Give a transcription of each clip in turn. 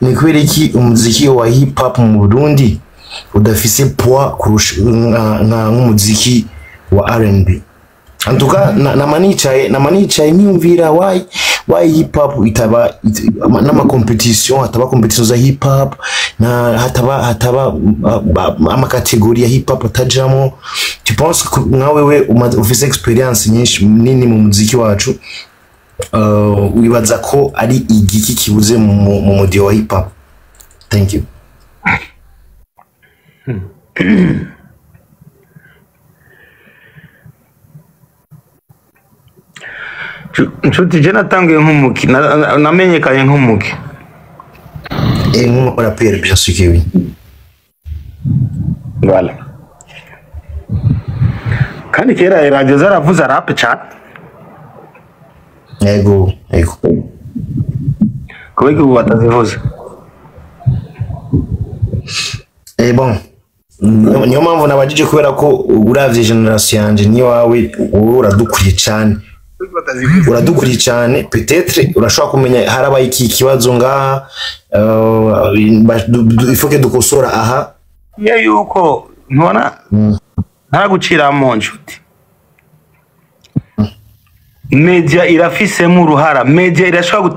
ni kubera iki umuziki wa hip hop mu Burundi udafise poids kurusha nk'umuziki wa R&B. Antuka namanicaye niyumvira why hip hop itaba nama competition, hataba competition za hip hop, na hataba ama category ya hip hop atajamo. Tu penses nka wewe ufise experience nyinshi nini mu muziki wacu, wibaza ko ari igiki kibuze mu mudi wa hip hop? Thank you. Nshuti je natangiye nk'umuki, namenyekanye nk'umuki. Nk'umuraperi bien sûr que oui. Voilà. Kandi kera radio zaravuza rap cyane. Ego. Kubera ko batazivuza. Bon. Niyo mpamvu nabajije kubera ko uravye generation yanje ni wawe uradukuriye cyane. Uradukuriye cyane, peut-être urashobora kumenya harabaye iki kibazo ngaha, il faut que dukosora aha. Ya yuko ntubona ntagucira mu nshuti. Media irafisemo uruhara, media irashobora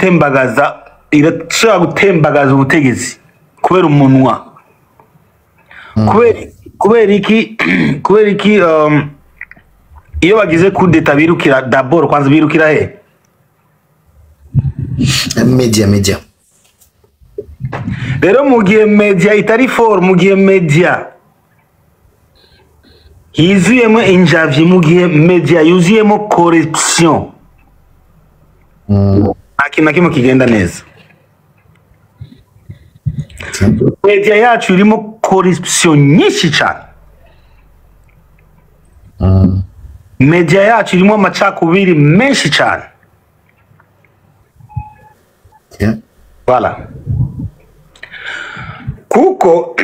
gutembagaza ubutegetsi kubera umunwa. Kubera iki iyo bagize coup d'état birukira d'abord, kwanza birukira he? Media. Rero mu gihe media itari for, mu gihe media yuzuyemo injavyi, mu gihe media yuzuyemo corruption, nta kintu kigenda neza. Media yacu irimo corruption nyinshi cyane. Media yacu irimo amacakubiri menshi cyane. Voilà. Kuko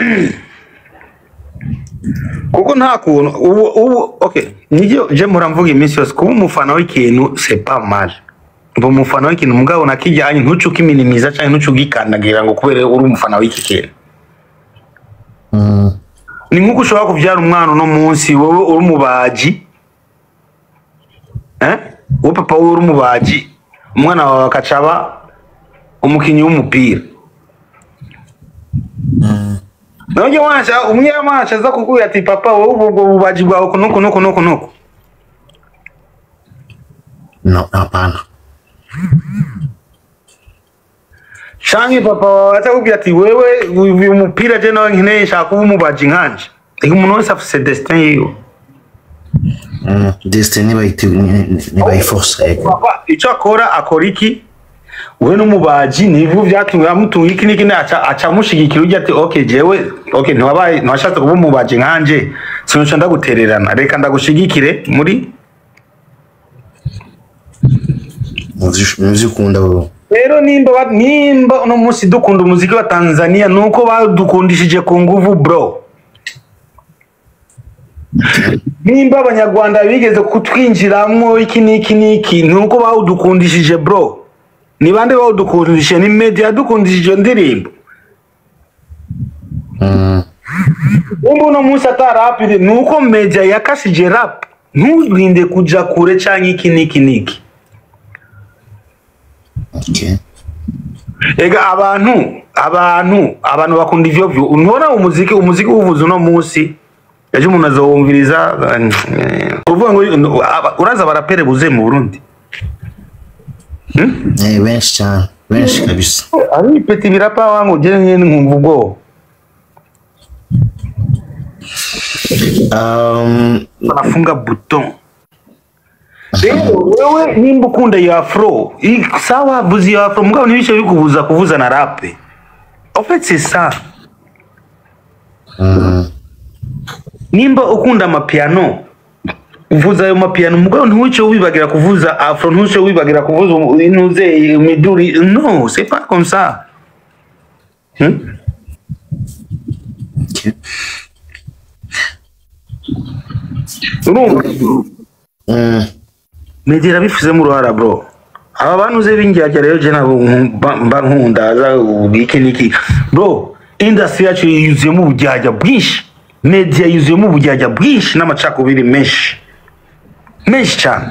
nta kuntu ubu okay, nijyo je muramvuga iminsi yose kuba umufana w'ikintu c'est pas mal. Ubu umufana w'ikintu mugabo nakijyanye ntucuka iminimiza cyangwa ntucugikandagira ngo kubera uri umufana w'iki kintu. Ni nkuko ushobora kuvyara umwana no munsi wowe uri umubaji, wo papa uri umubaji, umwana wawe akacaba umukinyi w'umupira. Nonje wacha umunyamacha za kukuya ati papa wowe ububaji bwawe kunuko. No, hapana. Shangi papa atakubwira ati wewe uyu mupira je nawe nkeneye nshaka kuba umubaji nkanje. Ego umuntu wese afise destin yiwe. Destin ni bayiforce. Papa icyo akora iki? We n'umubaji nivu byatumwe amutunga iki niki aca mushigikira ujya ati okay jewe okay ntiwabaye ntwashatse kuba umubaji nkanje sinusha ndagutererana, reka ndagushigikire muri muzikunda bro. Rero nimba uno munsi dukunda umuziki wa Tanzania nuko badukundishije ku nguvu bro. Nimba abanyarwanda bigeze kutwinjiramwo iki niki nuko bawudukundishije bro. Ni bande bawudukundishije? Ni media dukundishije ndirimbo. Uno munsi atarapire nuko media yakashije rap. Ntuginde kuja kure cyangwa iki niki. Okay. Ega abantu bakunda ivyo untora umuziki uvuze uno munsi yaje umuntu azowumviriza kuvuga ngo uraza barapere buze mu Burundi. Benshi kabisa. Ari peti birapa wangu je nyene nkumva ubwo. Banafunga bouton. Wewe nimba ukunda ya afro, sawa buzi ya afro mugabo nibishe bikubuza kuvuza na rap. En fait c'est ça. Nimba ukunda amapiano, uvuza ayo mapiano mugabo ntuwice wibagira kuvuza afro, ntuwice wibagira kuvuza inuze miduri. Non, c'est pas comme ça. Okay. Media bifuzemo uruhara bro. aba bantu ze binjyaje rero je nabo mba nkunda za ubiki niki bro industry yacu yuzuyemo ubujyajya bwinshi media yuzuyemo ubujyajya bwinshi n'amacakubiri menshi cyane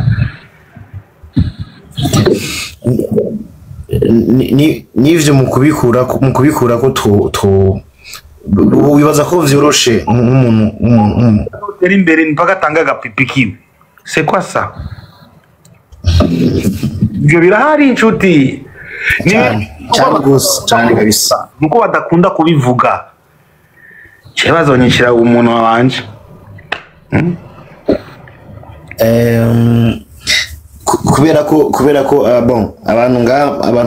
nivyo mu kubikura ko wibaza ko vyoroshe nk'umuntu utera imbere mpaka tanga agapipi kiwe c'est quoi ça ibyo birahari inshuti cyane kabisa nuko badakunda kubivuga bazonyishira umuntu wanje kubera ko bon abantu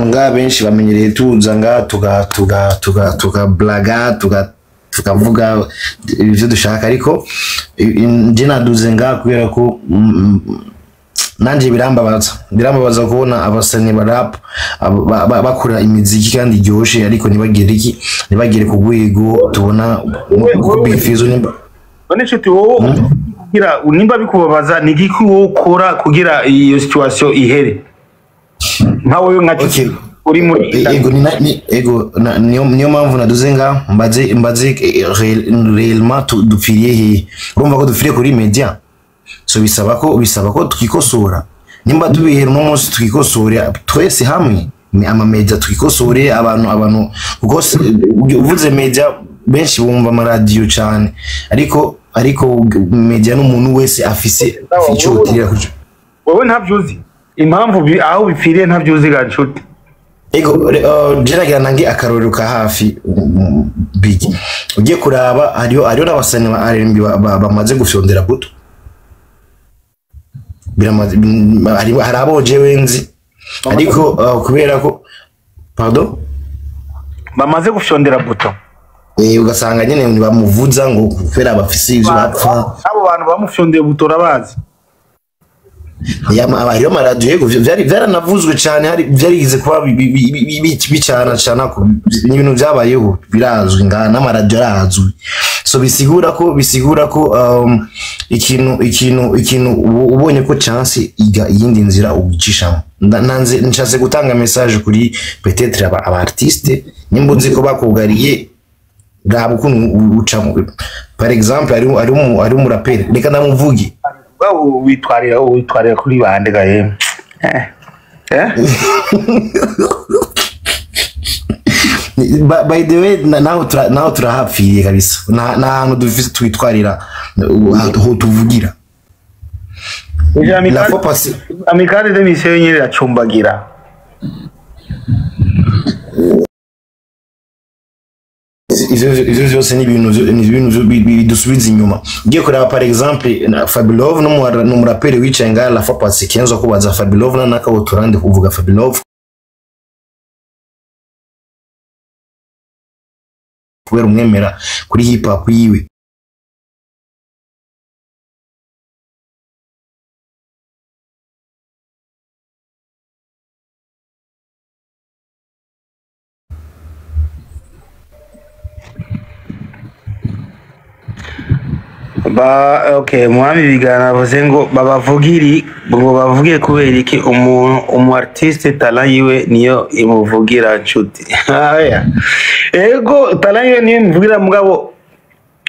nga benshi bamenyereye tuza nga tuka tukavuga ivyo dushaka ariko nje naduze nga kubera ko nanje birambabaza kubona abasani barap bakora imiziki kandi iryoshe ariko nibagire ku rwego tubona ko Big Fizzo nimba bane chuti wowe kugira nimba bikubabaza nigiki wowe ukora kugira iyo situation ihere nkawe nkati uri muri niyo mpamvu naduze nga mbaze réellement dupfiriye he urumva ko dupfiriye kuri media so bisaba ko tukikosora nimba tubihera no munsi tukikosora twese hamwe ama media tukikosore abantu kuko uvuze media benshi bumva ama radio cyane ariko media n'umuntu wese afise icyo utira kujo wowe ntabyuzi impamvu aho bipfiriye ntabyuzi ganshuti jeragira nange akarorero ka hafi big ugiye kuraba ariyo n'abasani ba R&B bamaze gufyondera buto hari abo jewe nzi ariko kubera ko pardon bamaze gufyondera buto ugasanga nyene bamuvuza ngo kubera abafisi ivyo bapfa abo bantu bamufyondeye buto rabazi ariyo maradiyo yego vyaranavuzwe cyane vyarigize kuba bicana ibintu vyabayeho birazwi nga n'amaradiyo arazwi so bisigura ko ikintu ubonye ko chance iga iyindi nzira ubicishamo nshatse gutanga message kuri peut-être aba artiste nimba uzi ko bakugariye gaba ukuntu ucamo par exemple ari umuraperi reka ndamuvuge witwarira kuri bande gaye by the way now turahapfiriye kabisa nta hantu dufise twitwarira aho tuvugira amikari de mission nyine acumbagira ivyo vyose ni ibintu bidusubiza inyuma ugiye kureba par exemple Fabilove n'umuraperi wicaye nga la fois passée kenzo kubaza Fabilove nanaka turande kuvuga Fabilove kubera umwemera kuri hip hop yiwe okay mwami bigana bavuze ngo bavugiye kubera iki umu artiste talent yiwe niyo imuvugira nshuti ego talent yiwe niyo imuvugira mugabo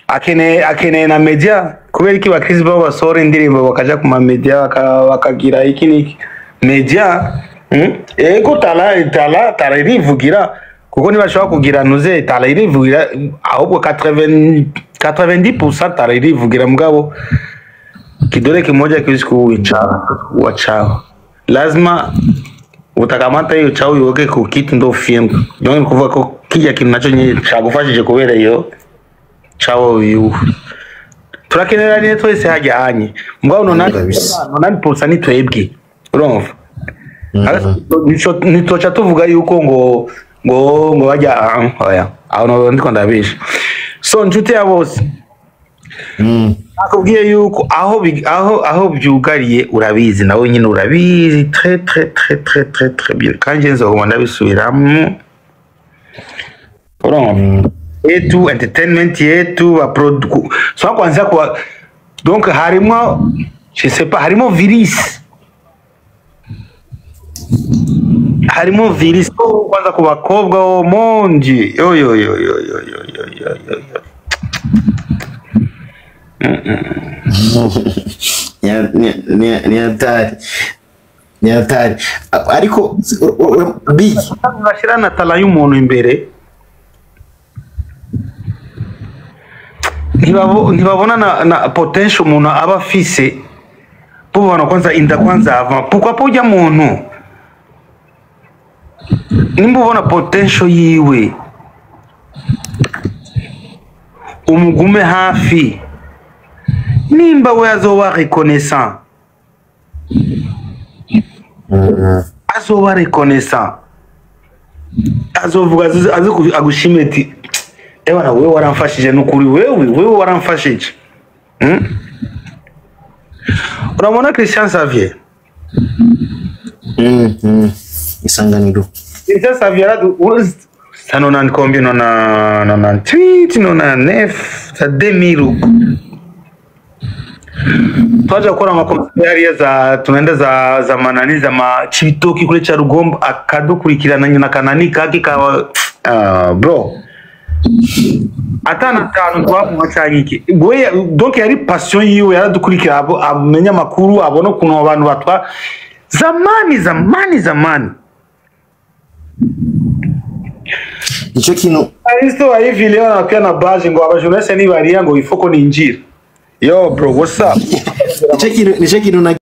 akene na media kubera iki bakristo babo basore indirimbo bakaja ku ma media bakagira iki niki media ego talent irivugira kuko nibashobora kugira nuze talent irivugira ahubwo 90% talent irivugira mugabo kidole kimoja kiwezi wachao lazima utakamata hiyo chao yoke ku kitu ndo fiendo ndio kuvuga ko kija kintu naco nyine cyagufashije kubera iyo chao yu turakenera ni twese hajyanye mugabo nonani posa ni twebwe urumva nitocha tuvuga yuko ngo bajya oya aho ndiko ndabisha so nshuti ya bose akubwiye yuko aho byugariye urabizi nawe nyine urabizi très bien kandi nzo ubona bisubiramo etu entertainment yetu ba produit so kwanza kwa donc harimo je sais pas harimo virus harimo virus kwanza ku bakobwa wo monji yo. ni hatari ariko big bashira na tala y'umuntu imbere ntibabona na potential umuntu aba afise bubona kwanza inda kwanza ava pourquoi pas ujya muntu nimba ubona potential yiwe umugume hafi nimba we azoba reconnaissant azoba reconnaissant azovuga agushimira ati ewa na wewe waramfashije n'ukuri wewe waramfashije urabona Christian Xavier isanganiro Christian Xavier ça non en combien non en tweet non en nef ça 2000 twaje gukora amakompiyari za tunaenda za manani za machitoki kule cha Rugombo akadukurikirana na kanani kaki ka bro atana tanu kwa mwachanyiki goye donc yari passion yiwe yaradukurikira abo amenya makuru abona kuno abantu batwa zamani ico kino aristo hivi leo na pia na base ngo abajurese ni bari ngo ifoko ni injira yo bro what's up ico kino na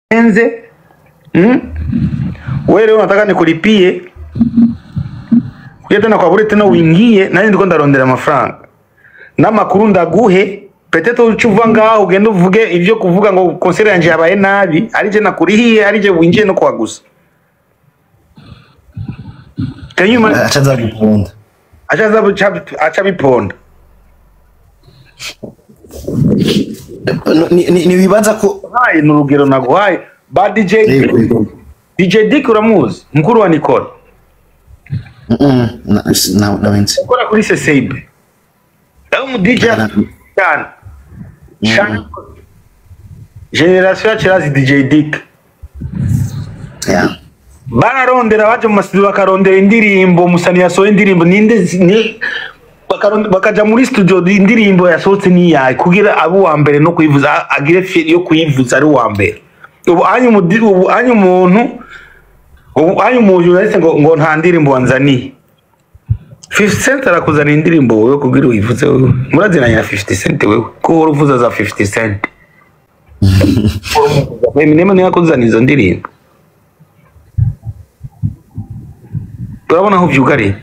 enze wewe leo nataka nikulipie kuja tena kwa bure tena uingie nani ndiko ndarondera amafaranga n'amakuru ndaguhe petete ucuva ngaho ugenda uvuge ivyo kuvuga ngo konsere yanje yabaye nabi arije nakurihiye arije winjiye no kwagusa kanyuma achaza guponda acha biponda ni bibaza ko hayi n'urugero naguhaye ba DJ Dick uramuzi mkuru wa Nicole na wenzi ukora kuri CCB aho mu DJ cyane generation ya Chirazi DJ Dick bararondera baje mu masitudio bakarondera indirimbo musani yasohoye indirimbo ninde bakaja muri studio indirimbo yasohotse ni yayi kugira abo wa mbere no kuyivuza agire feel yo kuyivuza ari wa mbere ubu anyu umuntu yahise ngo nta ndirimbo wanzaniye 50 Cent arakuzana indirimbo wewe kugira uyivuze wewe muraziranye na 50 Cent wewe ko uruvuza za 50 Cent Eminem niyo akuzana izo ndirimbo turabona aho vyugari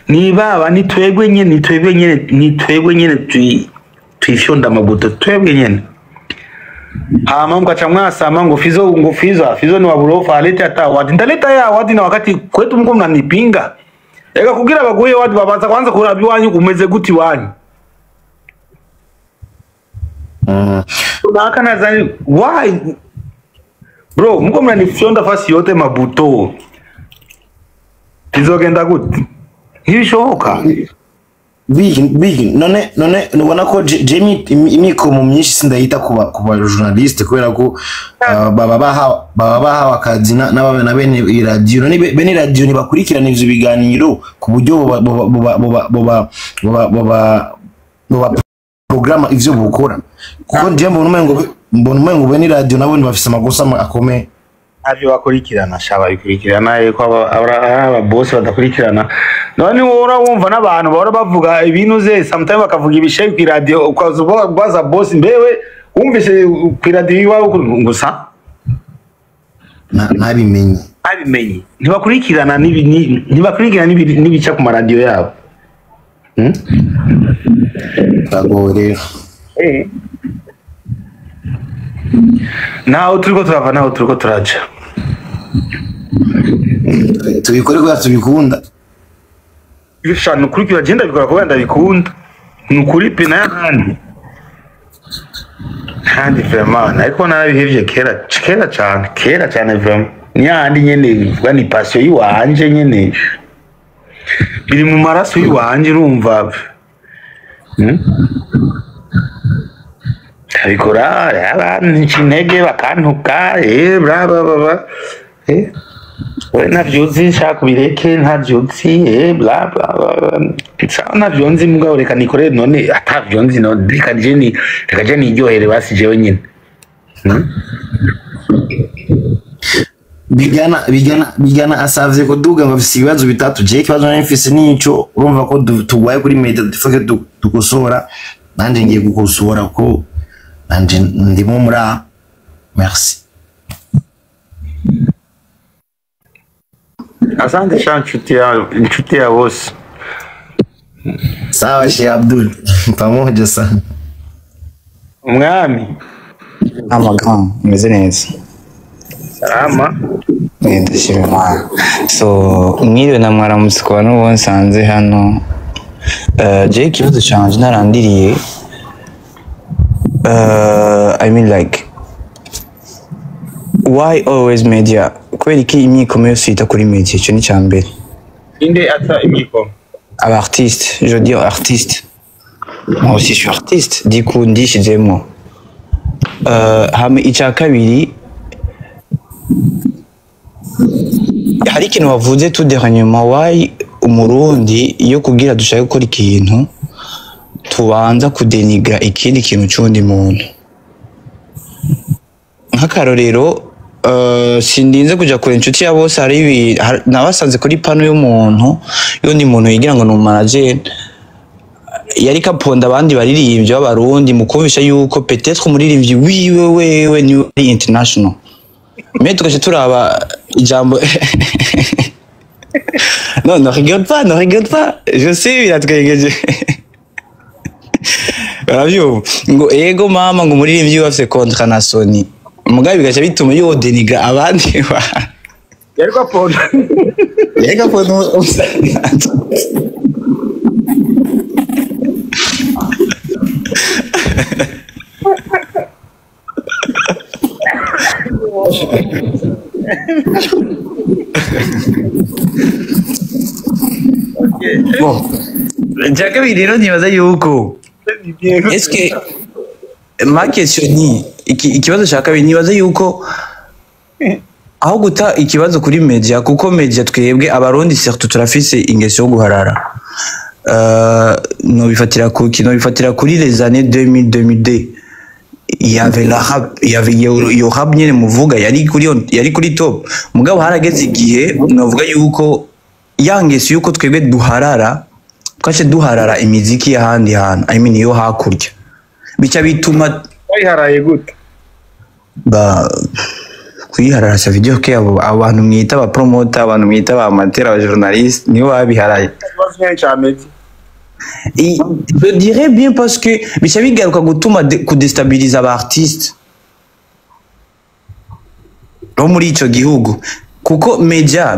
ni baba ni twebwe nyene tuyifyonda amabuto twebwe nyene mambo acha mwasama ngo Fizo ni waburofa alete hata wadi ndaleta ya wadi na wakati kwetu mko mnanipinga eka kugira baguye wadi babanza kwanza kurabi wanyu umeze guti wanyu tunaka nazani why bro mko mnanifyonda fasi yote mabuto kizogenda guti hibishoboka big none ubona ko Jamie imikomo myinshi sindayita kuba journaliste kubera ko baba bahawe akazi n'abana bene radio none bene radio ni bakurikirana ivyo biganiro ku buryo boba programa ivyo bukora kuko ndiye mbona umengo bene radio nabo ni bafise amakosa akomeye avyo bakurikirana shaba bikurikirana ko aba boss badakurikirana none wora wumva nabantu bahora bavuga ibintu ze sometimes bakavuga ibishe ku radio ukaza boss mbewe wumvise ku radio iwawe ngusa nabimenye ntibakurikirana nibica ku radio yabo bagore naho turiko turava naho turiko turaja tubikore kwa tubikunda ibishano kuri kyo agenda bikora ko wenda bikunda nukuri pe na handi vraiment ariko narabihevye kera cyane vraiment ni handi nyene bwa ni passion yiwanje nyene biri mu maraso yiwanje urumva abikora abantu intege bakantuka bla bla bla we navyuzi nshaka bireke ntavyuzi bla bla bla navyonzi mugabo reka nikore none atavyonzi none reka je niryohere basi jewe nyine bigana asavye kuduga ngo afise ibibazo bitatu je ikibazo n'imfise nico urumva ko tugwaye kuri media dufoke dukosora nanje ngiye gukosora ko nanje ndimo muri merci. Asante sana nshuti ya boss. Sawa Sheikh Abdul, pamoja sana. Umwami. Amagan, meze neza. Salama. Ndashimira. So, mwiriwe na mwaramutse kwa n'ubu nsanze hano. Je ikibazo canje narandiriye. I mean like why always media? Kubera iki imyikomo yose yita kuri media, icyo ni cyambere. Inde ata imyikomo? Aba artiste, je veux dire artiste. Moi aussi je suis artiste, du coup ndishizemo. Hame icya kabiri hari ikintu wavuze tout dernièrement, why umurundi iyo kugira dushaka gukora ikintu tubanza kudenigra ikindi kintu cy'undi muntu. Nk'akarorero sindinze kuja kure inshuti ya bose hari nabasanze kuri pano y'umuntu y'undi muntu yigira ngo ni manager yari kaponda abandi baririmbye b'abarundi mukumvisha yuko peut-être umuririmbyi wewe ni international mais tukaje turaba ijambo non regarde pas je sais il a twengeje Ravyo ngo ego mama ngo umuririmbyi wafise contre na Sony mugabe bigacha bituma yo deniga abandi ba Yeriko ponda Bon, Jacques rero nibaza yuko est-ce que ma question ni ikibazo cya kabiri nibaza yuko aho guta ikibazo kuri media kuko media twebwe abarundi surtout turafise ingeso yo guharara no bifatira kuri les années 2000-2002 il y avait la rap il y avait yo rap nyene muvuga yari kuri top mugabo harageze igihe novuga yuko yangeso yuko twebwe duharara twaje duharara imiziki y'ahandi hantu I mean yo hakurya bica bituma wiharaye gute ba kwiharara sa video ke abantu mwita ba promoter abantu mwita ba amateur ba journaliste niyo babiharaye je dirais bien parce que bica bigaruka gutuma kudestabiliza aba artiste bo muri ico gihugu kuko media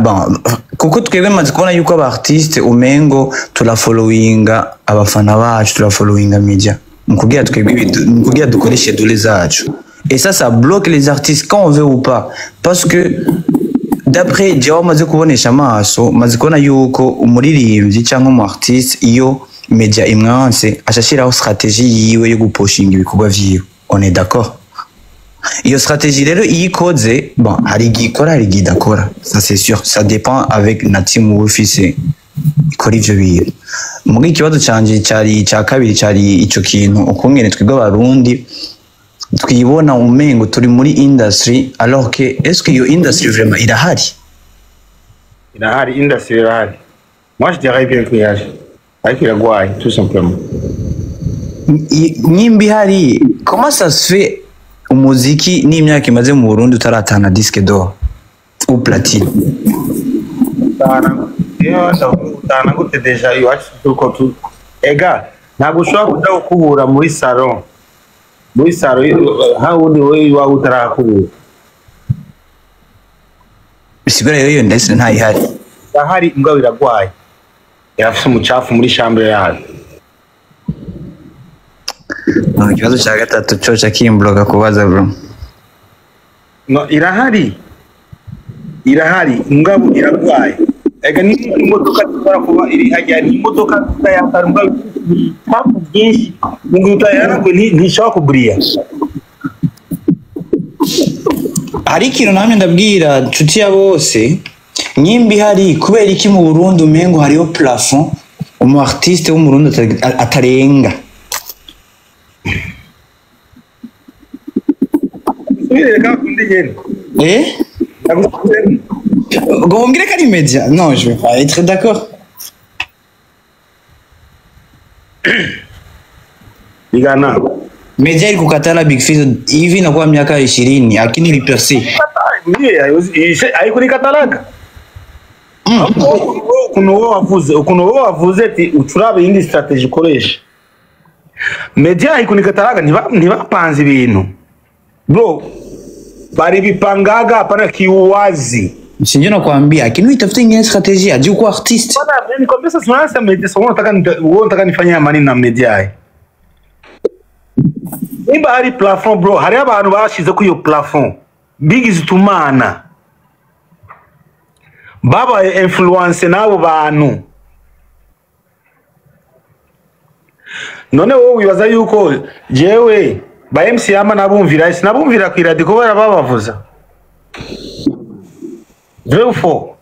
kuko twebwe maze kubona yuko aba artiste umengo turafollowinga abafana bacu turafollowinga media mukugira twebwe mukugira dukoreshe dole zacu et ça bloque les artistes quand on veut ou pas parce que d'après Diao maze kubonesha amaso maze kubona yuko umuririmbyi cyangwa umu artiste iyo media imwanse ashashiraho stratégie yiwe yo gupushinga ibikorwa vyiwe on est d'accord. Iyo stratégie rero iyikoze hari igikora hari igidakora ça c'est sûr ça dépend avec na team ufise ikora ivyo bintu mugi ikibazo canje cyari cya kabiri cyari ico kintu ukungene twebwe abarundi twibona umengo turi muri industry alors que est-ce que iyo industry vraiment irahari industry irahari moi je dirais bien que yage ariko iragwaye tout simplement nyimbi hari comment ça se fait umuziki n'imyaka imaze mu Burundi utaratana disque d'or ou platine utana gute deja iwacu tuko tu ega ntabwo ushobora kuja gukubura muri salon hawundi we wa utarakubura bisigura rero iyo ndetse ntayihari ahari mbwa biragwaye yafise umucafu muri chambre yayo no ikibazo cya gatatu cyo cyakimburoga kubaza bro no irahari ingabo iragwaye ega ni imodoka zikora kuba iri hajya ni imodoka zitayakara mbwa hapo byinshi ngo utayana ngo ntishaka kuburiya. hari ikintu namwe ndabwira nshuti ya bose nyimbi hari kubera iki mu Burundi umengo hariho plafond umu artiste wo mu Burundi atarenga. Reka kundi yene Gombire kari media. Non, je vais pas être d'accord. Bigana. Media iko katala Big Fizzo hivi na kwa miaka 20 lakini ni percent. Haiko ni katalaga. Kuno wavuze ati uturabe indi strategy ukoresha. Media haiko ni katalaga ntibapanze ibintu. Bro, bari bipangaga hapana kiuwazi. Sinjo nakwambia kinu itafuta ingine strategy aje uko artist. Bana ni komesa sunasa media so nataka nifanye amani na media. Nimba hari plafond bro, hari abantu bashize ku iyo plafond. Bigize tumana. Baba influence nabo bantu. None wowe wibaza yuko jewe ba MC ama nabumvira sinabumvira ku radio ko barabavuza. Therefore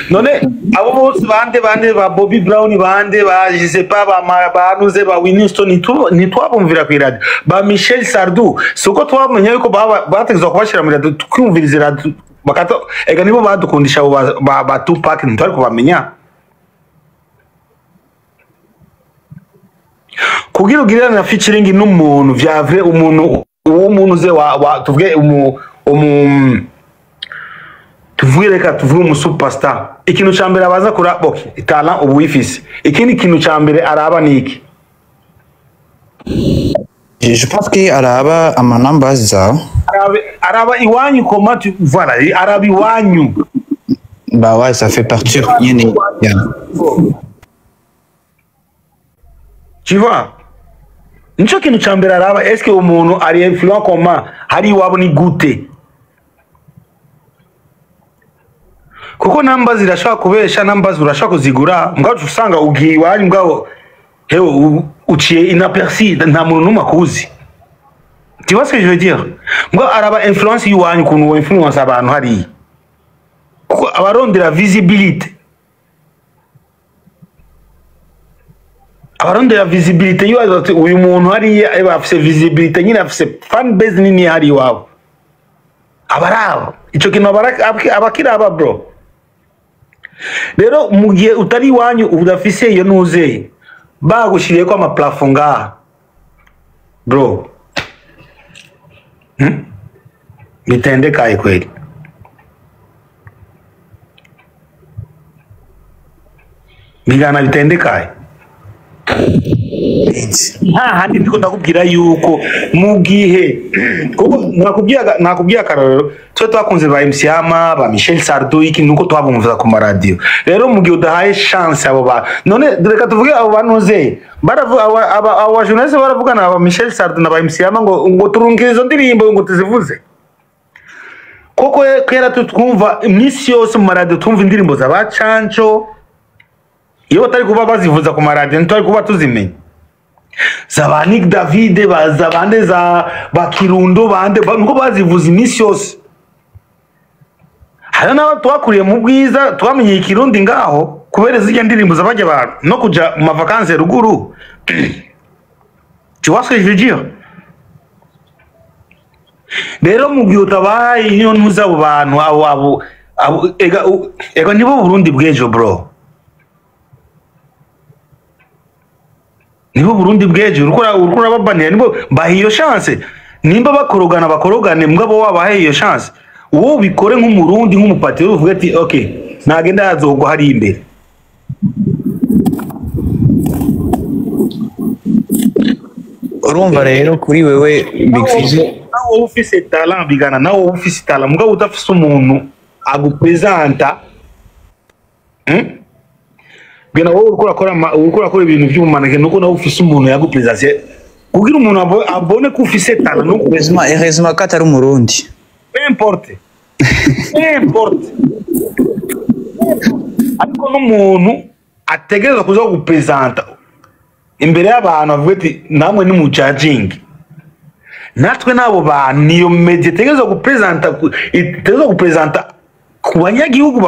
none abo bose bande ba Bobby Brown bande ba je sais pas ba nuze ba Winston ni twabumvira ku radio ba Michel Sardou soko twamenye yuko bategezwa kubashira mu radio twumviriza radio bakato ega nibo badukundisha ba Tupac ntari kubamenya kugira ugirana na featuring n'umuntu vyavre umuntu ze wa tuvuge tuvuge reka tuvuge umu superstar ikintu cyambere abaza kura boke itala ubu ifise ikindi kintu cyambere araba niki. Je pense que araba ama numbers za araba iwanyu comment tu voilà araba iwanyu bah ouais ça fait partie yene yeah. Tu vois nico kintu cyambere araba est-ce que umuntu ari influent comment hari wabo ni gute kuko namba zirashaka kubesha namba zurashaka kuzigura mbwa usanga ugiye iwanyu mbwa hewe uciye inaperçu nta muntu n'umakuzi. Tu vois ce que je veux dire? Mbwa araba influence iwanyu kuntu influence abantu hari kuko abarondera visibility yo uyu muntu hari afise visibility nyine afise fan base nini hari wabo abarabo ico kintu abakira bro. Rero mugiye utari wanyu udafise iyo nuze bagushiriye ko ama plafond nga bro bitendekaye kweli bigana bitendekaye handi ndiko ndakubwira yuko mugihe kuko nakubwira kararo twe twakunze ba MC Ama ba Michel Sardou iki nuko twabumvuza ku radio. Rero mugihe udahaye chance abo ba none reka tuvuge abo banuze baravuga aba journaliste baravugana aba Michel Sardou na ba MC Ama ngo turungize izo ndirimbo ngo tuzivuze koko kera twumva imisi yose mu radio twumva indirimbo za ba Chancho iyo batari kuba bazivuza ku radio ntari kuba tuzimenye za Nick David baza bande za bakirundo bande ngo bazivuza imisi yose. Hari n'aba twakuriye mu bwiza twamenye ikirundi ngaho kubera zijya ndirimbo zabajya abantu no kuja mu vacances ruguru. Tu vois ce que je veux dire? Rero mu gihe utabaye iyo ntuza abo bantu abo ega nibo Burundi bwejo bro. Nibo Burundi bweje urukora babanira nibo bahiyo chance nimba bakorogane mugabo wabahe iyo chance uwo bikore nk'umurundi nk'umupatiro uvuga ati okay nagenda yazogwa hari imbere. Urumva rero kuri wewe Big Fizzo nawo ufise talent bigana nawo ufise talent mugabo udafise umuntu agupresenta Gena wowe ukora ibintu by'umanake nuko nawe ufise umuntu yagupresence kugira umuntu abone ko ufise talent nuko heureusement katari umurundi peu importe n'importe ariko n'umuntu ategereza kuza gupresenta imbere y'abantu avuga ati namwe ni mu judging natwe n'abo bantu niyo media itegereza gupresenta ku banyagihugu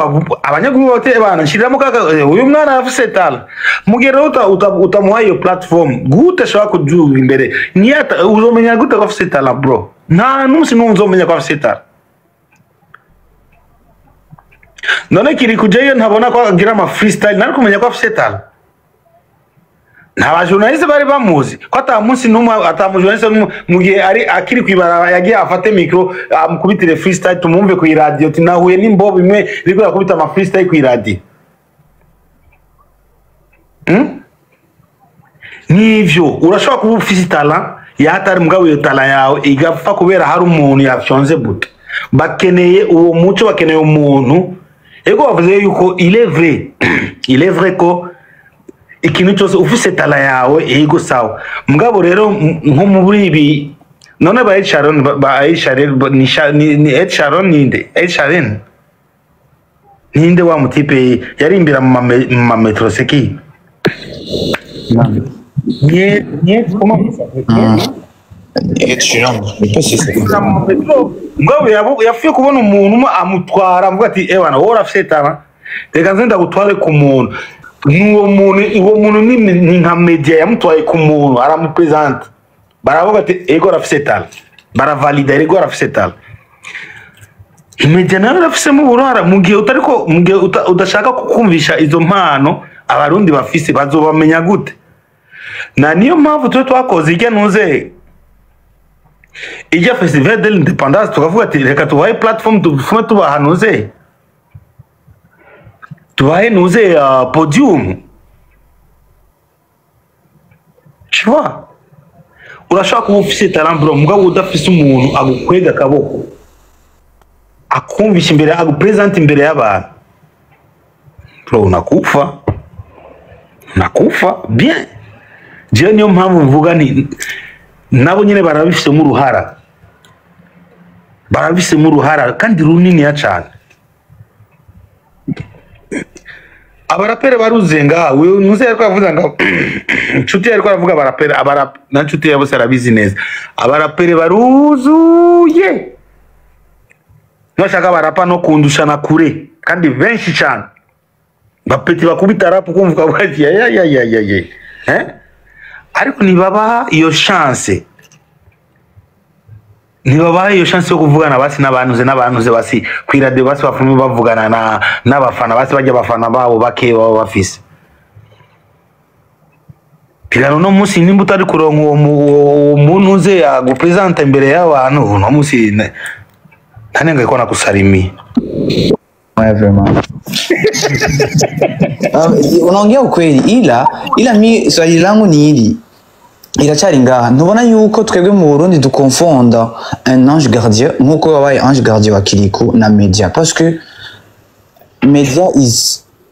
abanyagihugu bate bana nshyiriramo kaka uyu mwana afise tala mugero utamuha iyo platform gute ashobora kujuga imbere niyata uzomenya gute ko afise tala bro nta n'umunsi n'umwe uzomenya ko afise tala none kiri kujayo ntabona ko agira ama freestyle nari kumenya ko afise tala nta journaliste bari bamuzi ko atamunsi n'umwe atamujournaliste mu gihe ari akiri kwibara yagiye afate micro amukubitire freestyle tumumve ku radio tinahuye n'imbobo imwe riko yakubita ama freestyle ku radio nivyo urashobora kuba ufise talent yatari mugabo iyo talent yawe igapfa kubera hari umuntu yafyonze buto bakeneye uwo muco bakeneye umuntu ego bavuze yuko il est vrai ko ikintu cyose ufise tala yawe ego sawa mugabo rero nko muri ibi none ba Sharon ni Ed Sharon ninde wa mutipe yari imbira mu metro seki nie comment Ed Sheeran mugabo yafiye kubona umuntu amutwara avuga ati bana wowe urafise tala reka nze ndagutware ku muntu uwo muntu ni nka media yamutwaye ku muntu aramupresenta baravuga ati ego arafise tala baravalida ego arafise tala media nayo arafise mu burara mu gihe udashaka kukumvisha izo mpano abarundi bafise bazobamenya gute na niyo mpamvu twakoze ijya nuze ijya festival de l'independance tukavuga ati reka tubahe platform tufume tubahanuze tubahe nuze podium tu vois urashaka kuba ufise talent bro mugabo udafise umuntu agukwega akaboko akumvisha imbere agupresent imbere y'abantu bro nakufa bien je niyo mpamvu mvuga ni nabo nyine barabifisemo uruhara kandi runini ya cyane abarapere baruzenga wewe nuze yariko avuga ngo nshuti yariko avuga abarapere na nshuti yabo sarabizi neza abarapere baruzuye nashaka barapa no kundushana kure kandi benshi cyane bapeti bakubita rap kumvuga bwaje ariko nibaba iyo chance yo kuvugana basi n'abantuze basi kwirade basi bafume bavugana n'abafana basi bajya abafana babo bake baba bafise kirano no musi nimba utari kuronka uwo muntu uze yagupresenta imbere y'abantu no musi ntanenga ko nakusarimi vraiment unaongea ukweli ila mi swali langu ni hili iracari ngaha ntubona yuko twebwe mu Burundi duconfonda un ange gardien nkuko wabaye ange gardien wa Kirikou na media parce que media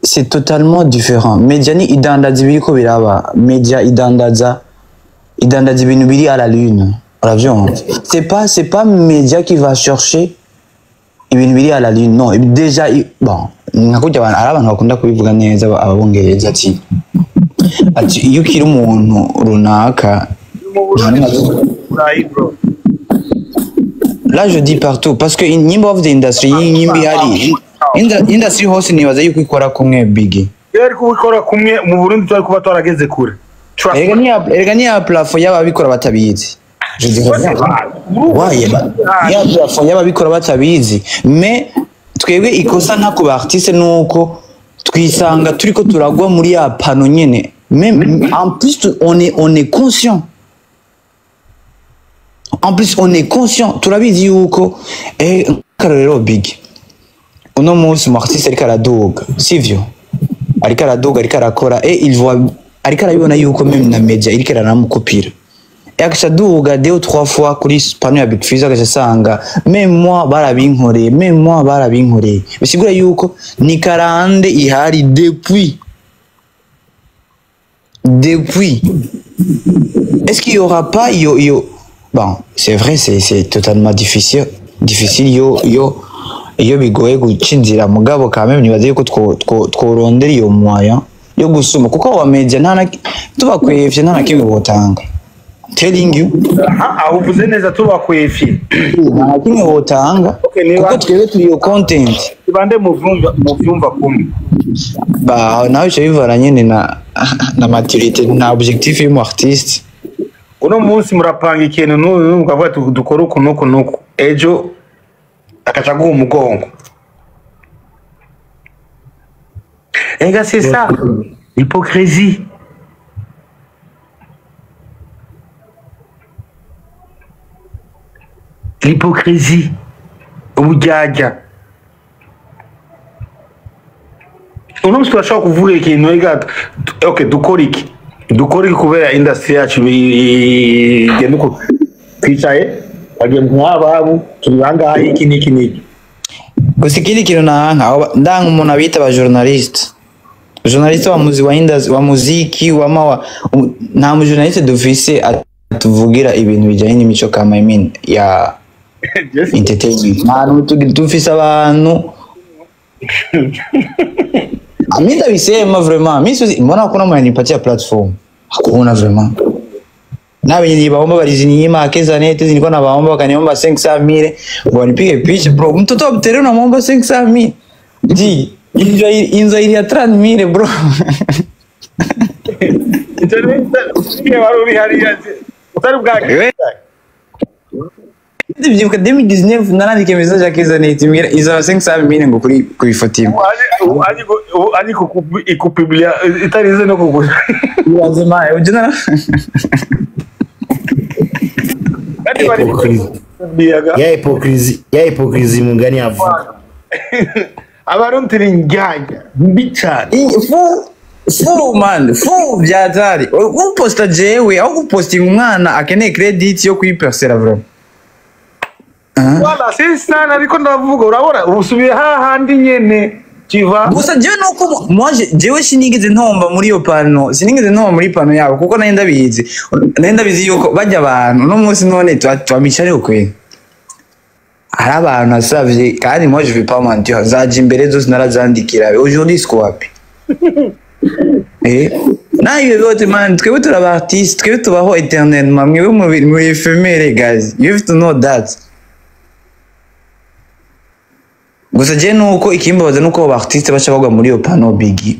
c'est totalement différent media ni idandaza ibiriko biraba media idandaza ibintu biri à la lune uravyumva c'est pas media qui va chercher ibintu biri à la lune non déjà bon nkakujya abantu bakunda kubivuga neza ababongereza ati iyo ukiri umuntu runaka là je dis partout parce que nyimba of the industry nyimbi hari industry hose nibaza yuko ikora kumwe big yari kubikora kumwe mu Burundi twari kuba twarageze kure erega ni ya plafond y'ababikora batabizi je dis ouais ya plafond y'ababikora batabizi mais twebwe ikosa nta ku artiste nuko twisanga turiko turagwa muri ya pano nyene même en plus on est conscient turabizi yuko karero big uno munsi mu artiste ariko araduga sivyo ariko arakora il voit ariko arabibona yuko même na media iriko aramukopira yakashaduga 2 ou 3 fois kuri pano ya Big Fizzo agasanga même moi barabinkoreye bisigura yuko ni karande ihari depuis est-ce qu'il y aura pas bon c'est vrai c'est totalement difficile iyo bigoye guca inzira mugabo kamwe nibaze yuko tworondera iyo mwaya yo gusuma kuko wa media tubakwevye nta nakimwe botanga telling you aho uvuze neza tubakwevye nta kimwe botanga kuko twebwe turi yo content bande mu vyumva kumwe ba nawe cyo bivara nyene na maturité na objectif y'umu artiste uno munsi murapanga ikintu n'ukavuga dukora uku ejo akaca guha umugongo ega c'est ça l'hypocrisie ubujyajya uno munsi turashobora kuvuga ikintu ega okay dukora iki kubera industry yacu igenda uko twicaye bagiye nk'ababu turi bangahe iki niki gusa ikindi kintu nanka ndanga umuntu abita aba journaliste wa muziki nta mu journaliste dufise atuvugira ibintu bijyanye n'imico kama ya entertainment nta dufise abantu Amida bisema vraiment mbona kuna mnanipatia platform hakuna vraiment na wenye nibaomba walizininyima akeza nete nilikuwa nabaomba wakaniomba 500,000 wanipige picha bro mtoto wa Buterere unamuomba 500,000 ji inzo ili ya 30,000 bro Ke waruri hariya utari bwake Ndivyibuka 2019 narandike message akeza nete mbira izo 500,000 ngo kuri fotima ariko ikupublia itarize no kugura wazima ujana ya hypocrisie mungani avuga abarundi njyanya mbicane fu byatari uposta jewe au kupostinga umwana akeneye credit yo kuyipersera vraiment wala sisa ariko ndavuga urabona ubusubiye hahandi nyene kiva gusa jewe nuko jewe sinigeze ntomba muri iyo pano muri pano yabo kuko nenda bizi yuko bajya abantu no munsi none twamicare ukwe hari abantu asavye kandi moi je vais pas mentir zaje imbere zose narazandikira aujourd'hui squapi nayo yote man twebwe turaba artiste twebwe tubaho éternellement mwewe muri éphémère guys you have to know that gusa je nuko ikimbabaza nuko aba artiste bacha bagwa muri yo pano bigi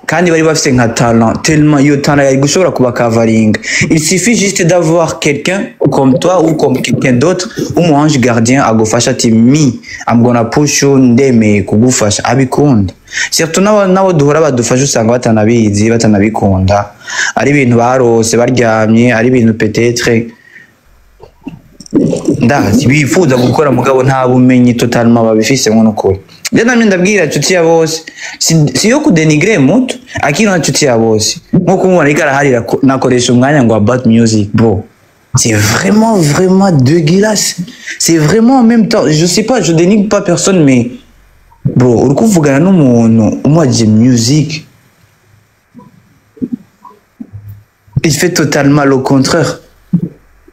kandi bari bafite nka talent tellement yo talent yari gushobora kuba covering il suffit juste d'avoir quelqu'un comme toi ou comme quelqu'un d'autre ou ange gardien agufasha ati I'm gonna push you ndeme kugufasha abikunda surtout nabo duhora badufasha usanga batanabikunda ari ibintu barose baryamye ari ibintu peut-être ndazi bifuza gukora mugabo nta bumenyi totalement babifise ngo nukuri namye ndabwira nshuti ya bose si yo kudenigrer mutu akino nshuti ya bose nkuko mubona ikarahari nakoresha umwanya ngo about music bro c'est vraiment dégueulasse c'est vraiment en même temps je sais pas je dénigre pas personne mais bro uri kuvugana n'umuntu umwaje music il fait totalement le contraire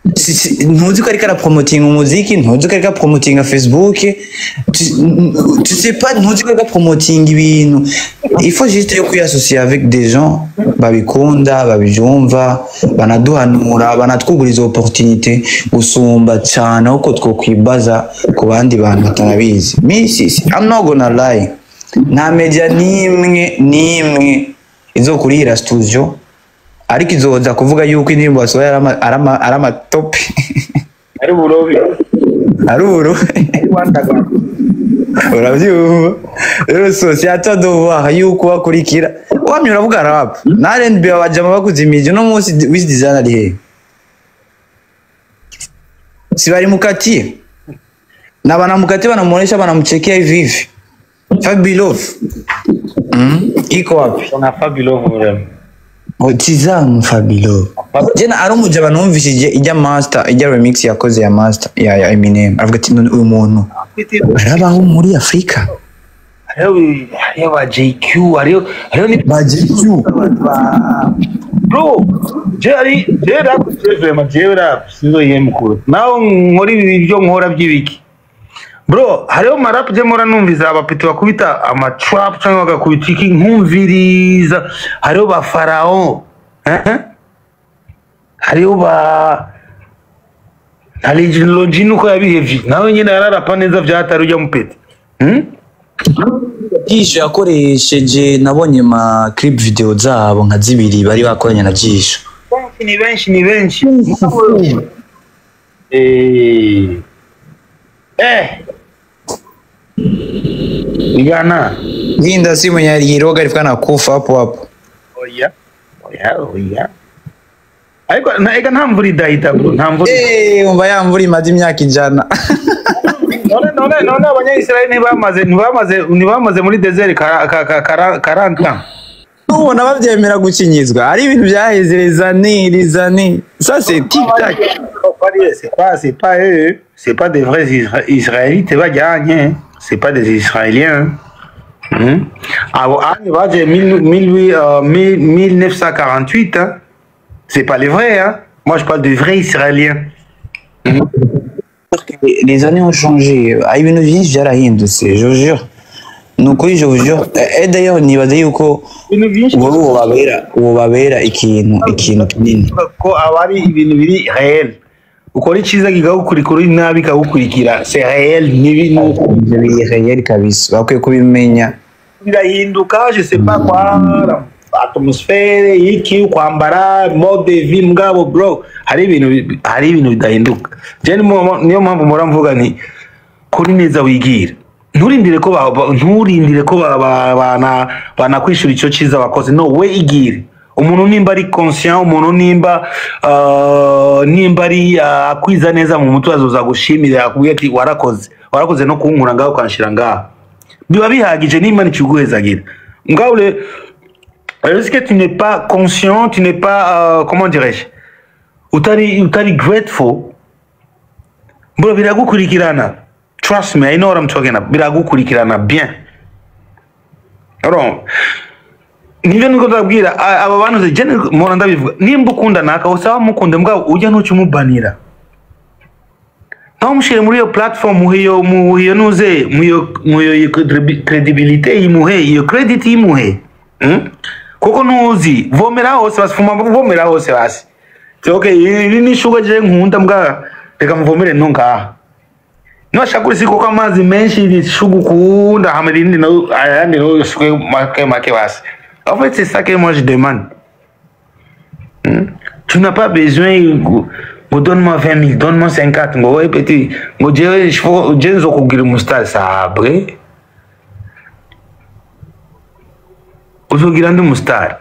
ntuzi ko ariko arapromotinga umuziki ntuzi ko ariko arapromotinga Facebook tu sais pas ntuzi ko ariko arapromotinga ibintu il faut juste yo kwiassocier avec des gens babikunda babibyumva banaduhanura banatwuguriza opportunité gusumba cyane uko twokwibaza ku bandi bantu batanabizi I'm not gonna lie nta media nimwe izokurira studio ariko izoza kuvuga yuko indirimbo basohoye ari amatopi ari burobi urabyumva rero so si atadoba yuko bakurikira wamye uravuga rap na R&B babajama bakuzimije no munsi with design ari he si bari mukatiye nabana mukatiye banamuonesha banamuchekea hivi Fabilov iko wapi na Fabilov urema Tizamu Fabilo. Jena arumuje banumvishije ijya master ijya remix yakoze ya master ya Eminem. Avuga ati uyu muntu arabaho muri Afrika. Ariyo ba JQ ariyo ni ba JQ. Bro, je rap sizo yemukuru. Naho nkori ibyo nkora by'ibiki. bro hariho marap je mora numviza abapeti bakubita ama trap cyangwa bagakubita iki nkumviriza hariho ba Pharaon hariho ba Legend nuko yabihevye nawe nyine yararapa neza vyatari ujya mupeti Jisho yakoresheje nabonye ma clip video zabo nka zibiri bari bakoranye na Jisho. ni benshi Igana Ginda simu yariroga rifika na kufa hapo hapo. oya ariko na ega ntamvura idahita bro ntamvura Umva yamvura imaze imyaka ijana. none abanyayisiraheli ntibamaze muri desert 40 ans. Ubona bavyemera gukinyizwa ari ibintu byaheze rizani ça c'est tic tac. C'est pas des vrais Israélites va gagner, c'est pas des Israéliens. Ah, 1948 hein. C'est pas les vrais hein. Moi je parle de vrais Israéliens. Les années ont changé. Ibintu byinshi byarahindutse, je vous jure. Nukuri je vous jure. Et d'ailleurs nibaza yuko uwo babera ikintu kinini. Ko abari ibintu biri réel. Ukora iciza kigagukurikira nabi kagukurikira. C'est réel n'ibintu biri réel kabisa. Bakwiye kubimenya. Birahinduka, je sais pas quoi. Atmosfere iki kwambara mode de vie mugabo bro hari ibintu bidahinduka je niyo mpamvu mora mvuga ni kuri neza wigira nturindire ko bana kwishura ico ciza bakoze no we igire umuntu nimba ari conscient umuntu nimba ari akwiza neza mu mutwe azoza gushimira akubwiye ati warakoze no kunkura ngaho kanshira ngaho biba bihagije nimba niciguhezagira ngaho est-ce que tu n'es pas conscient, tu n'es pas, comment dirais-je, utari grateful, bro, biragukurikirana. Trust me, I know what I'm talking about. Biragukurikirana bien. Alors, nivyo niko ndabwira aba bantu ze jene mora ndabivuga nimba ukunda naka usaba mukunde mbwa ujya ntuci mubanira. Naho mushire muri iyo platform muhiyo nuze muyo credibility imuhe iyo credit imuhe. Koko nuzi vomera hose basfuma vomera hose basi okay ini ni shuga je nkunda mbwa reka mvomere ntunga no shakuri siko kwa amazi menshi ni shuga kunda hamerindi no ayandi no shuga make basi en fait c'est ça que moi je demande tu n'as pas besoin donne-moi 20 000 donne-moi 50 ngo ouais petit ngo je nzo kugira mustal sabre uzogira ndi mustar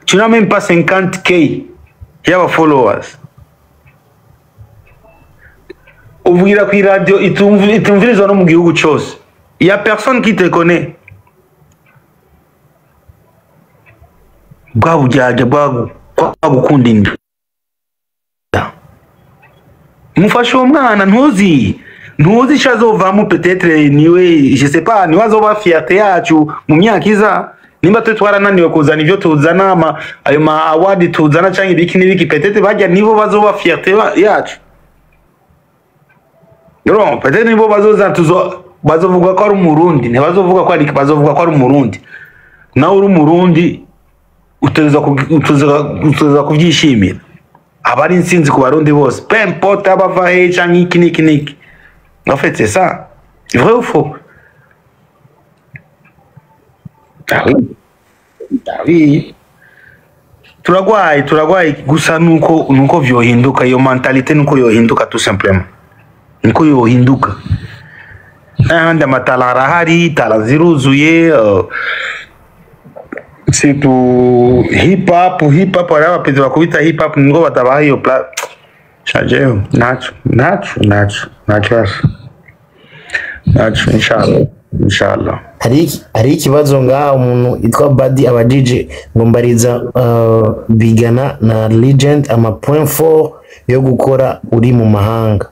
tu n'as même pas 50k yaba followers uvugira ku radio itumvirizwa no mu gihugu cyose il y a personne qui te connaît bwa bujaje bwa gukunda indi mufashe umwana ntuzi chazovamo peut-être niwe je sais pas niwe azova fierté yacu mu myaka iza nimba twe twarananiwe kuzana ivyo tuzana ayo ma award tuzana cyangwa ibiki n'ibiki peut-être bajya nibo bazoba fierté yacu non peut-être nibo bazovuga ko ari umurundi ntibazovuga ko ari bazovuga ko ari umurundi nawe uri umurundi uteza kuvyishimira abari insinzi ku barundi bose peu importe abava he cyangwa iki niki en fait c'est ça vrai ou faux? Ah oui turagwaye gusa nuko vyohinduka iyo mentalite nuko yohinduka tout simplement nuko yohinduka nandi amatala arahari tala ziruzuye c'est tout hip hop araba pezi bakubita hip hop ngo batabaha iyo chajeo nacho inshallah hari ikibazo ngaha umuntu yitwa Badi aba DJ ngo mbariza bigana na Legend ama point 4 yo gukora uri mu mahanga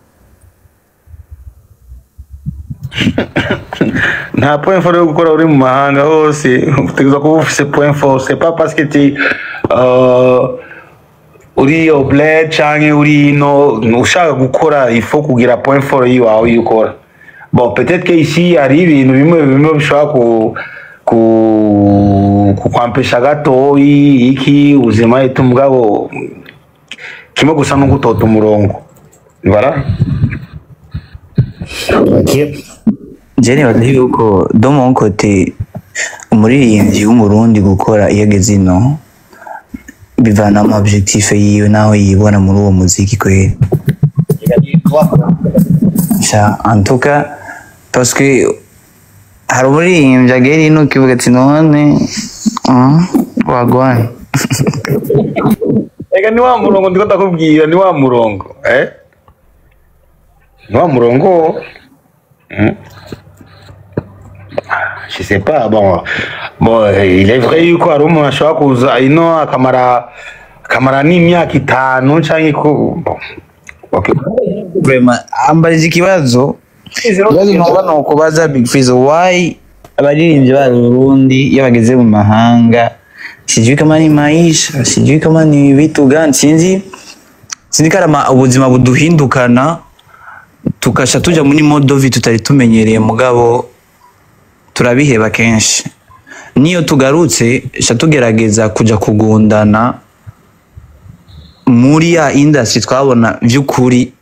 nta point 4 yo gukora uri mu mahanga hose utegeza kuba ufise point 4 c'est pas parce que tu uri obled canke uri no ushaka gukora il faut kugira point 4 yiwawe yukora bon peut-être que ici arrive ibintu bimwe bishobora kukwambesha gatoyi iki ubuzima yetu mugabo kimwe gusa no gutota umurongo voilà. Jeni badahi yuko do mon côté umuririmbyi w'umurundi gukora iyo ageze ino bivana mu objectif yiwe naho yibona muri uwo muziki kweli. Ça en tout cas parce que hari umuririmbyi agera ino kivuga ati none wagwane. Ega ni wa murongo ndiko ndakubwira ni wa murongo ni wa murongo je sais pas bon il est vrai yuko ari umuntu ashobora kuza ino akamara n'imyaka 5 canke ko okay Vraiment ambariza ikibazo ntoba no kubaza Big Fizzo why abaririmbyi ba Burundi iyo bageze mu mahanga sijui kama ni maisha sijui kama ni vitu gani sinzi kama ubuzima buduhindukana tukasha tuja muri modovi tutari tumenyereye mugabo turabiheba kenshi niyo tugarutse sha tugerageza kuja kugundana muri ya industry twabona vy'ukuri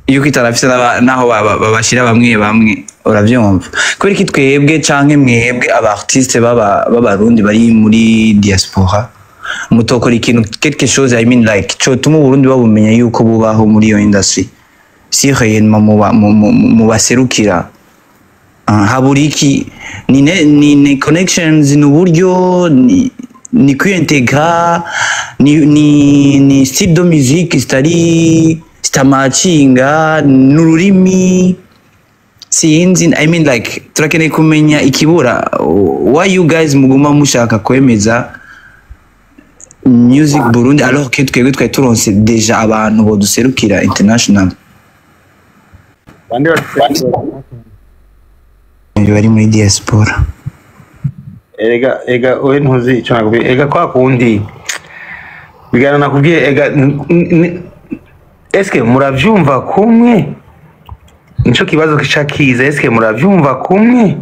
yuko itarafise naho babashira bamwe uravyumva kubera iki twebwe canke mwebwe aba artiste b'abarundi bari muri diaspora mutokora ikintu quelque chose I mean like cyo tuma Burundi babumenya yuko bubaho muri iyo industry si réellement mu baserukira haburiki ni connections n'uburyo ni kwintegra ni style de musique sitamacinga n'ururimi sinzi I mean like turakeneye kumenya ikibura why you guys muguma mushaka kwemeza music Burundi alors que twebwe twari turonse deja abantu bo duserukira international bari muri diaspora. Ega we ntuzi icyo nakubwiye ega kwa kundi bigana nakubwiye ega eske muravyumva kumwe nico kibazo kicakiza eske muravyumva kumwe.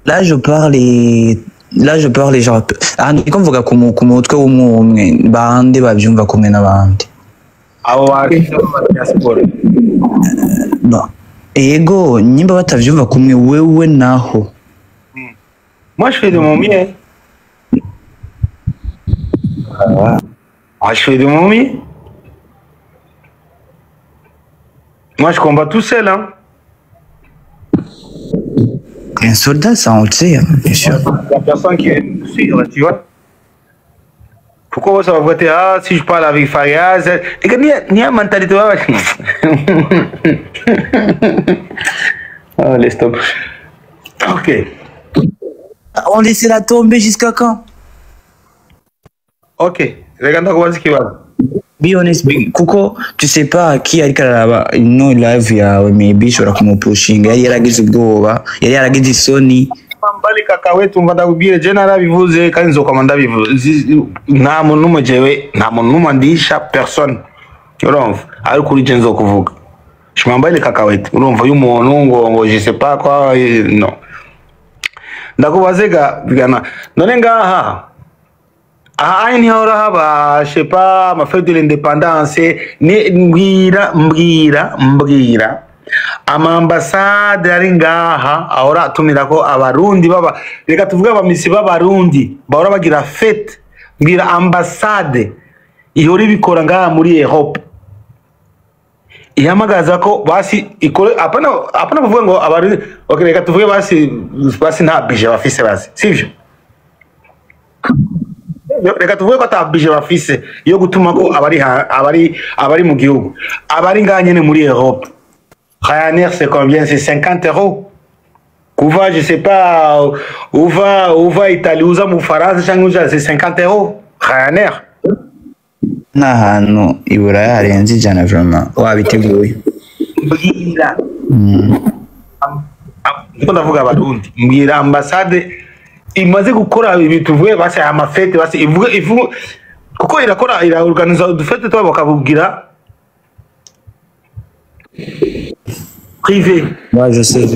Là je parle genre ndiko mvuga ku mutwe w'umwe bande bavyumva kumwe n'abandi abo bari diaspora no ego nyimba batavyumva kumwe wewe naho. Moi je fais de mon mieux. Je fais de mon mieux. Moi je combat tout seul hein. Un soldat ça on le sait hein, bien sûr. La personne qui est suivre tu vois. Pourquoi ça va voter si je parle avec Fayaz et que ni a mentalité oh laisse tomber. OK. On laissera tomber jusqu'à quand? OK. Regarde comment c'est qui va. Be honest, kuko tu sais pas qui ariko araba no live yawe maybe shora kumupushinga yari yaragize ubwoba yari yaragize isoni mbali kaka wetu mva ndabwire je narabivuze kandi nzokoma ndabivuze nta muntu numwe jewe nta muntu numwe ndisha personne urumva ari kuri je nzokuvuga shimambali kaka wetu urumva y'umuntu ngo je sais pas quoi non ndakubazega bigana none ngaha aha ni hora haba je sais pas ma fête de l'indépendance ni mbwira ama ambassade ari ngaha ahora atumira ko abarundi baba reka tuvuga abamisi b'abarundi bahora bagira fête mbwira ambassade ihora ibikora ngaha muri Europe ihamagaza ko basi ikore apana kuvuga ngo abarundi okay reka tuvuge basi nta budget bafise basi sivyo reka tuvuge ko ata budget bafise yo gutuma ko abari mu gihugu abari nganye muri Europe. Ryanair c'est combien? C'est 50 €. Où va je sais pas où va Italie où mu France cyangwa c'est 50 €. Ryanair n'ahantu ibura yarenze ijana vraiment wabiteguye mbwira ndiko ndavuga abarundi mbwira ambassade imaze gukora ibintu tuvuye basi amafete basi ivuga kuko iraorganiza udufete twa bakabubwira privé. Ouais, je sais.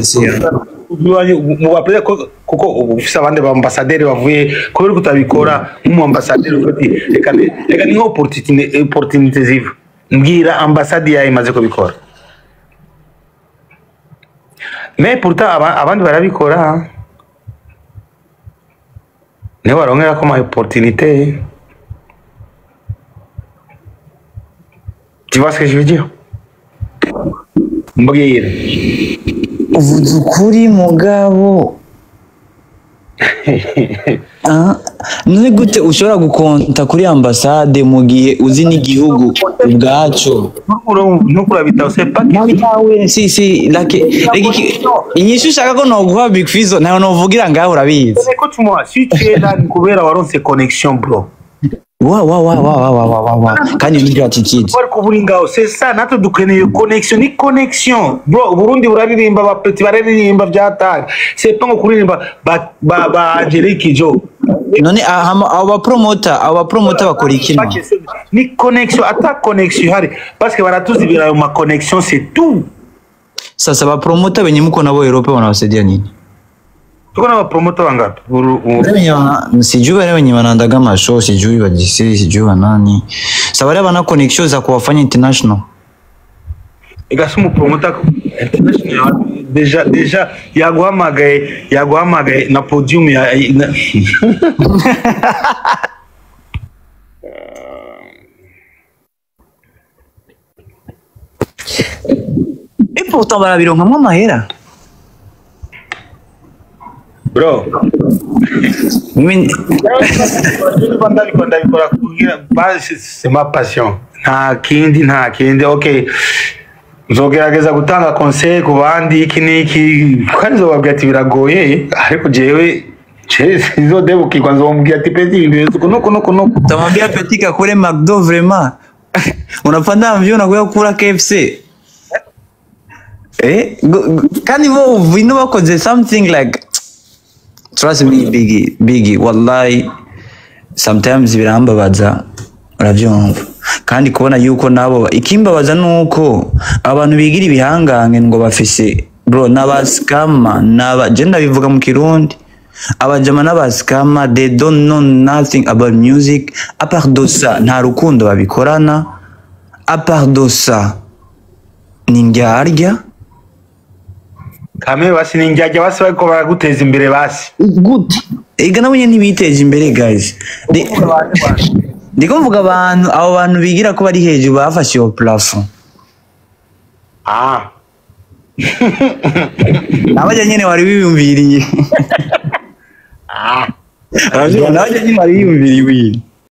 Mubapeza kuko ufise abandi ba ambassadeur bavuye kubera kutabikora mu ambassadeur ufati reka ni opportunité ziva mbwira ambassade yawe imaze kubikora mais pourtant abandi barabikora ne barongera ko ma opportunité. Tu vois ce que je veux dire? Mbwira uvuze ukuri mugabo. None gute ushobora gukonta kuri ambassade mu gihe uzi n'igihugu ubwaco? Nukurabita sepa Nawe si inyishu ushaka ko noguha Big Fizzo nayo novugira ngaho urabizi. Écoute-moi, si tu es là kubera waronse connexion bro. Wa kandi ni gratitude. Bari kuburi ngaho c'est ça natwe dukeneye connexion ni connexion bro. Burundi buraririmba bapeti bararirimba byatanga c'est pas ngo kuririmba ba Angelique Jo. None aba promoter bakora iki no? Ni connexion ata connexion hari parce que baratuzibira ayo ma connexion c'est tout. Sasa ba promoter benye muko nabo Europe wanawasaidia nini? Tuko na promoter wangapi? Sijui wale wenye wanaandaga mashow, sijui wa DC, sijui wa nani. Sasa wale wana connection za kuwafanya international. Igasumu promoter international deja yaguhamagaye na podium ya Et pourtant barabironkamwe amahera. bro Mimi c'est ma passion nta kindi okay nzogerageza gutanga conseil ku bandi iki niki kandi nzobabwira ati biragoye ariko jewe sizodebukirwa nzomubwira ati peti nuko tamwambia Petit kakule McDo vraiment. Unapanda mvyo na kula KFC. Kandi bo vino bakoze something like trust me Biggie wallahi sometimes birambabaza uravyumva kandi kubona yuko nabo ikimbabaza nuko abantu bigira ibihangange ngo bafise bro n'abaskama n'abagenda bivuga mu Kirundi abajama n'abaskama they don't know nothing about music à part de ça nta rukundo babikorana à part de ça ningyarya kame basi ninjyaje basi bariko baraguteza imbere basi good ega nabonye ntibiteje imbere guys ndiko mvuga abantu abo bantu bigira ko bari hejuru bafashe yo plafond nabaje nyene wari biyumviriye nabaje nyene wari biyumviriye